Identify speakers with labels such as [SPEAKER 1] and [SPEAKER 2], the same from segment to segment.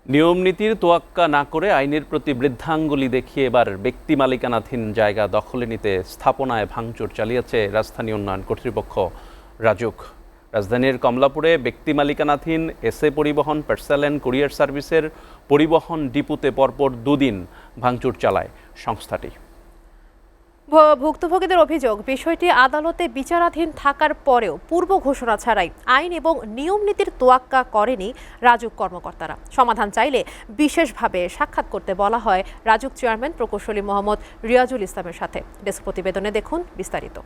[SPEAKER 1] নিয়মনীতির তোয়াক্কা না করে আইনের প্রতি বৃদ্ধাঙ্গুলি দেখিয়ে এবার ব্যক্তি মালিকানাধীন জায়গা দখলে নিতে স্থাপনায় ভাঙচুর চালিয়েছে রাজধানী উন্নয়ন কর্তৃপক্ষ রাজুক। রাজধানীর কমলাপুরে ব্যক্তি মালিকানাধীন এসএ পরিবহন পার্সেল অ্যান্ড কুরিয়ার সার্ভিসের পরিবহন ডিপুতে পরপর দুদিন ভাঙচুর চালায় সংস্থাটি।
[SPEAKER 2] ভুক্তভোগীদের অভিযোগ, বিষয়টি আদালতে বিচারাধীন থাকার পরেও পূর্ব ঘোষণা ছাড়াই আইন এবং নিয়ম নীতির তোয়াক্কা করেনি রাজুক কর্মকর্তারা। সমাধান চাইলে বিশেষভাবে সাক্ষাৎ করতে বলা হয় রাজুক চেয়ারম্যান প্রকৌশলী মোহাম্মদ রিয়াজুল ইসলামের সাথে। ডেস্ক প্রতিবেদনে দেখুন বিস্তারিত।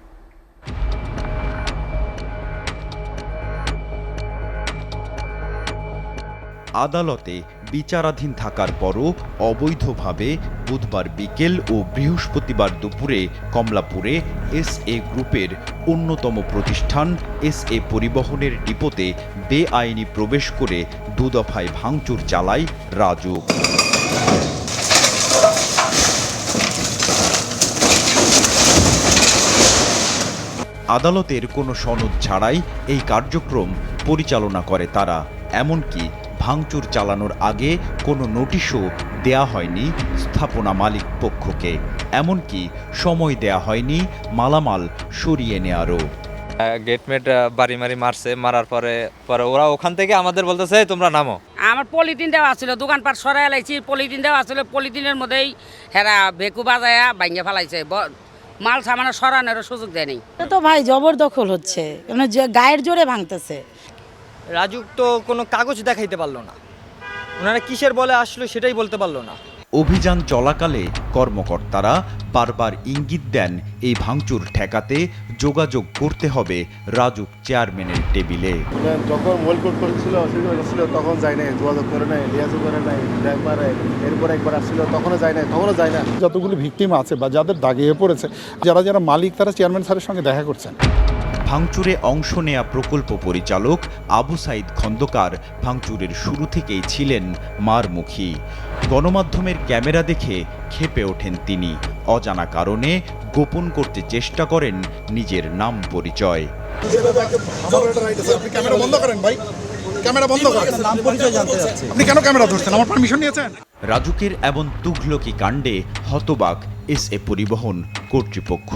[SPEAKER 3] আদালতে বিচারাধীন থাকার পরও অবৈধভাবে বুধবার বিকেল ও বৃহস্পতিবার দুপুরে কমলাপুরে এসএ গ্রুপের অন্যতম প্রতিষ্ঠান এসএ পরিবহনের ডিপোতে বেআইনি প্রবেশ করে দুদফায় ভাঙচুর চালায় রাজুক। আদালতের কোনো সনদ ছাড়াই এই কার্যক্রম পরিচালনা করে তারা। এমনকি ভাঙচুর চালানোর আগে কোনো নোটিশও দেয়া হয়নি স্থাপনা মালিক পক্ষকে, এমনকি সময় দেয়া হয়নি মালামাল সরিয়ে নেয়ারও।
[SPEAKER 4] গেটমেট বাড়ি মারছে, মারার পরে ওরা ওখান থেকে আমাদের বলতেছে তোমরা নামো।
[SPEAKER 5] আমার পলিথিন দেওয়া ছিল, দোকানপাট সরাই লাইছি, পলিথিন দেওয়া ছিল, পলিথিনের মধ্যেই হেরা ভেকু বাজায়া ভাঙ্গে ফেলাইছে, মাল সামানো সরানোর সুযোগ দেয়নি।
[SPEAKER 6] তো ভাই জবরদখল হচ্ছে, গায়ের জোরে ভাঙতেছে।
[SPEAKER 7] রাজুক তো কোনো কাগজ দেখাইতে পারলো না, ওনারা কিসের বলে আসলো সেটাই বলতে পারলো না।
[SPEAKER 3] অভিযান চলাকালে কর্মকর্তারা বারবার ইঙ্গিত দেন এই ভাঙচুর ঠেকাতে যোগাযোগ করতে হবে রাজুক চেয়ারম্যানের টেবিলে।
[SPEAKER 8] যখন মোলকোট করেছিল তখন যায় নাই, যোগাযোগ করে নাই, লিয়াজও করে নাই, এরপর একবার আসছিল তখনও যায় না।
[SPEAKER 9] যতগুলো ভিকটিম আছে বা যাদের দাগিয়ে পড়েছে, যারা মালিক, তারা চেয়ারম্যান স্যারের সঙ্গে দেখা করছেন।
[SPEAKER 3] ভাঙচুরে অংশ নেয়া প্রকল্প পরিচালক আবু সাইদ খন্দকার ভাঙচুরের শুরু থেকেই ছিলেন মারমুখী। গণমাধ্যমের ক্যামেরা দেখে ক্ষেপে ওঠেন তিনি। অজানা কারণে গোপন করতে চেষ্টা করেন নিজের নাম পরিচয়। রাজুকের এমন তুঘলকি কাণ্ডে হতবাক এসএ পরিবহন কর্তৃপক্ষ।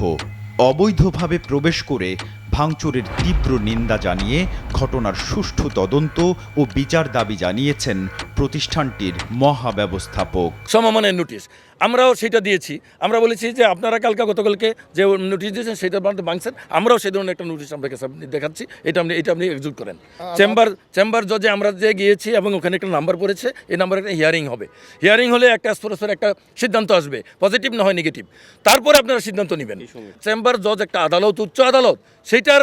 [SPEAKER 3] অবৈধভাবে প্রবেশ করে ভাঙচুরের তীব্র নিন্দা জানিয়ে ঘটনার সুষ্ঠু তদন্ত ও বিচার দাবি জানিয়েছেন প্রতিষ্ঠানটির মহাব্যবস্থাপক।
[SPEAKER 10] সমমানের নোটিশ আমরাও সেটা দিয়েছি। আমরা বলেছি যে আপনারা গতকালকে যে নোটিশ দিয়েছেন সেটা ভাঙছেন, আমরাও সেই ধরনের একটা নোটিশ আপনাকে দেখাচ্ছি, এটা আপনি এক্সিকিউট করেন। চেম্বার জজে আমরা যে গিয়েছি এবং ওখানে একটা নাম্বার পড়েছে, এই নাম্বারে একটা হিয়ারিং হবে। হিয়ারিং হলে একটা একটা সিদ্ধান্ত আসবে, পজিটিভ না হয় নেগেটিভ, তারপরে আপনারা সিদ্ধান্ত নেবেন। চেম্বার জজ একটা আদালত, উচ্চ আদালত, সেইটার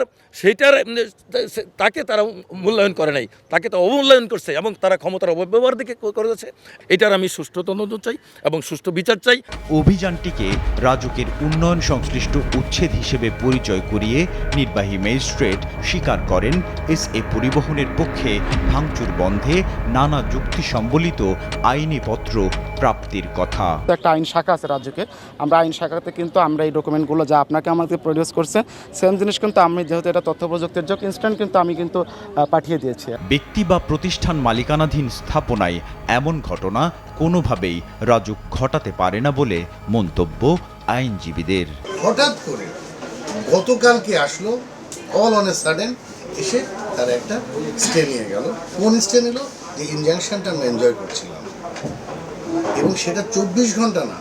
[SPEAKER 10] তাকে তারা মূল্যায়ন করে নাই, তাকে তো অবমূল্যায়ন করছে এবং তারা ক্ষমতার অপব্যবহার দিকে করেছে। এটার আমি সুষ্ঠু তদন্ত চাই এবং সুষ্ঠু বিচার চাই।
[SPEAKER 3] অভিযানটিকে রাজুকের উন্নয়ন সংশ্লিষ্ট উচ্ছেদ হিসেবে পরিচয় করিয়ে নির্বাহী ম্যাজিস্ট্রেট স্বীকার করেন এসএ পরিবহনের পক্ষে ভাঙচুর বন্ধে নানা যুক্তি সম্বলিত আইনি পত্র প্রাপ্তির কথা।
[SPEAKER 9] একটা আইন শাখা আছে রাজ্যকে, আমরা আইন শাখাতে কিন্তু আমরা এই ডকুমেন্টগুলো যা আপনাকে আমাকে প্রডিউস করছে, সেম জিনিস কিন্তু আমি যেহেতু এটা তথ্য প্রযুক্তির যোগ ইনস্ট্যান্ট কিন্তু আমি পাঠিয়ে দিয়েছি।
[SPEAKER 3] ব্যক্তি বা প্রতিষ্ঠান মালিকানাধীন স্থাপনায় এমন ঘটনা কোনোভাবেই রাজুক ঘটাতে পারে না বলে মন্তব্য আইনজীবীদের।
[SPEAKER 11] হঠাৎ করে গতকালকে আসলো, অল অন এ সাডেন এসে তার একটা স্টে নিয়ে গেল। কোন স্টে নিল? যে ইনজাংশনটা আমরা এনজয় করছিলাম, এবং সেটা 24 ঘন্টা না,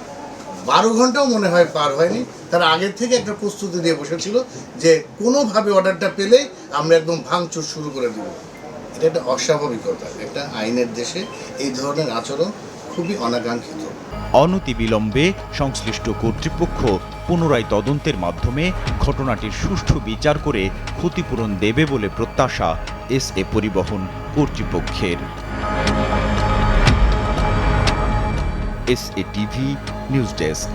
[SPEAKER 11] 12 ঘন্টাও মনে হয় পার হয়নি। তার আগের থেকে একটা প্রস্তুতি দিয়ে বসেছিল যে কোনোভাবে অর্ডারটা পেলেই আমরা একদম ভাঙচুর শুরু করে দেব। এটা একটা অস্বাভাবিকতা। একটা আইনের দেশে এই ধরনের আচরণ খুবই অনাকাঙ্ক্ষিত।
[SPEAKER 3] অনতিবিলম্বে সংশ্লিষ্ট কর্তৃপক্ষ পুনরায় তদন্তের মাধ্যমে ঘটনাটির সুষ্ঠু বিচার করে ক্ষতিপূরণ দেবে বলে প্রত্যাশা এসএ পরিবহন কর্তৃপক্ষের। SA TV news desk.